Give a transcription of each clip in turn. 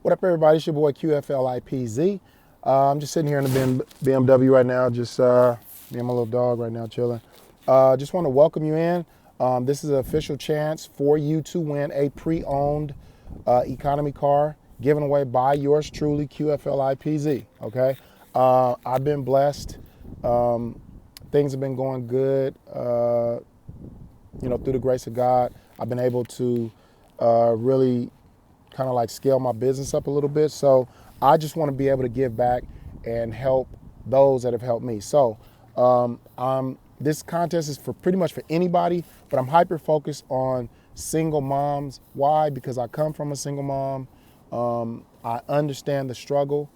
What up, everybody? It's your boy Qflipz. I'm just sitting here in the BMW right now, just me and my little dog right now chilling. Just want to welcome you in. This is an official chance for you to win a pre-owned economy car given away by yours truly, Qflipz. Okay, I've been blessed. Things have been going good. Through the grace of God, I've been able to really kind of like scale my business up a little bit. So I just want to be able to give back and help those that have helped me. So this contest is for pretty much for anybody, but I'm hyper focused on single moms. Why? Because I come from a single mom. I understand the struggle.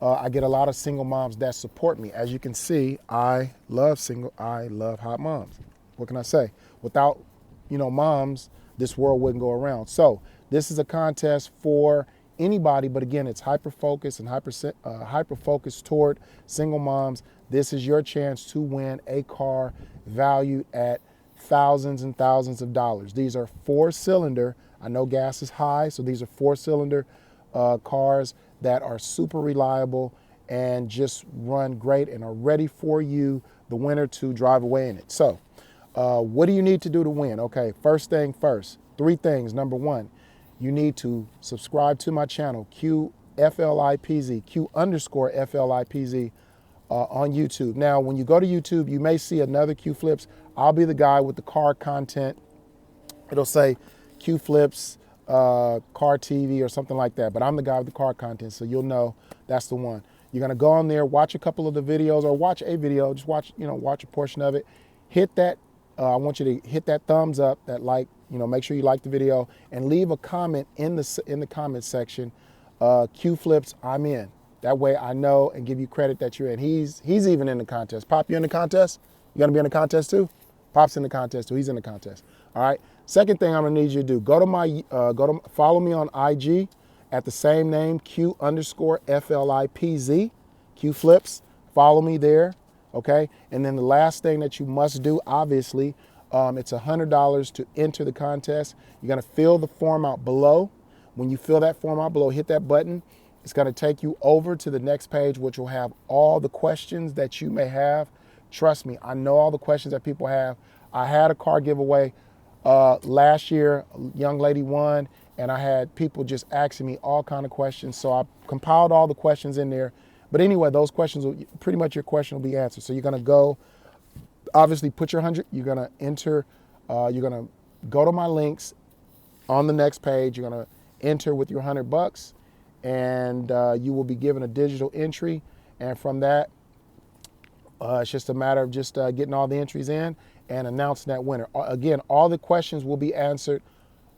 I get a lot of single moms that support me. As you can see, I love hot moms. What can I say? Without, moms, this world wouldn't go around. So this is a contest for anybody, but again, it's hyper-focused and hyper-focused toward single moms. This is your chance to win a car valued at thousands and thousands of dollars. These are 4-cylinder. I know gas is high, so these are 4-cylinder cars that are super reliable and just run great and are ready for you, the winner, to drive away in it. So what do you need to do to win? Okay, first thing first, 3 things. Number 1, you need to subscribe to my channel, Qflipz, Q_Flipz on YouTube. Now, when you go to YouTube, you may see another Qflipz. I'll be the guy with the car content. It'll say Qflipz, car TV or something like that, but I'm the guy with the car content, so you'll know that's the one. You're gonna go on there, watch a couple of the videos, or watch a video, just watch a portion of it. Hit that, I want you to hit that thumbs up, that like, make sure you like the video, and leave a comment in the comment section, Qflipz, I'm in. That way I know and give you credit that you're in. He's even in the contest. Pop, you in the contest? You gonna be in the contest too? Pop's in the contest too, he's in the contest. All right, second thing I'm gonna need you to do, follow me on IG at the same name, Q_Flipz, Qflipz, follow me there. Okay, and then the last thing that you must do, obviously, it's $100 to enter the contest. You're gonna fill the form out below. When you fill that form out below, hit that button. It's gonna take you over to the next page, which will have all the questions that you may have. Trust me, I know all the questions that people have. I had a car giveaway last year, a young lady won, and I had people just asking me all kind of questions. So I compiled all the questions in there. But anyway, those questions, pretty much your question will be answered. So you're gonna go, obviously put your 100, you're gonna enter, you're gonna go to my links on the next page, you're gonna enter with your $100, and you will be given a digital entry. And from that, it's just a matter of just getting all the entries in and announcing that winner. Again, all the questions will be answered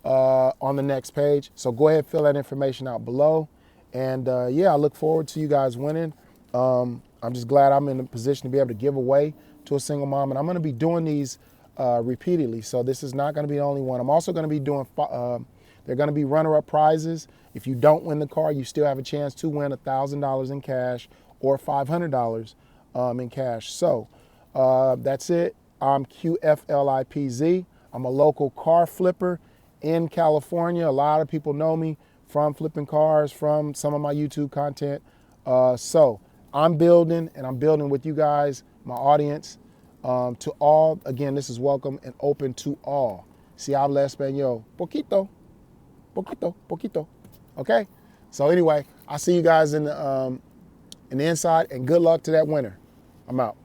on the next page. So go ahead, fill that information out below. And yeah, I look forward to you guys winning. I'm just glad I'm in a position to be able to give away to a single mom. And I'm gonna be doing these repeatedly. So this is not gonna be the only one. I'm also gonna be doing, they're gonna be runner-up prizes. If you don't win the car, you still have a chance to win $1,000 in cash or $500 in cash. So that's it. I'm Qflipz. I'm a local car flipper in California. A lot of people know me from flipping cars, from some of my YouTube content. So I'm building, and I'm building with you guys, my audience. To all, again, this is welcome and open to all. Si habla español, poquito, poquito, poquito. Okay? So anyway, I'll see you guys in the inside, and good luck to that winner. I'm out.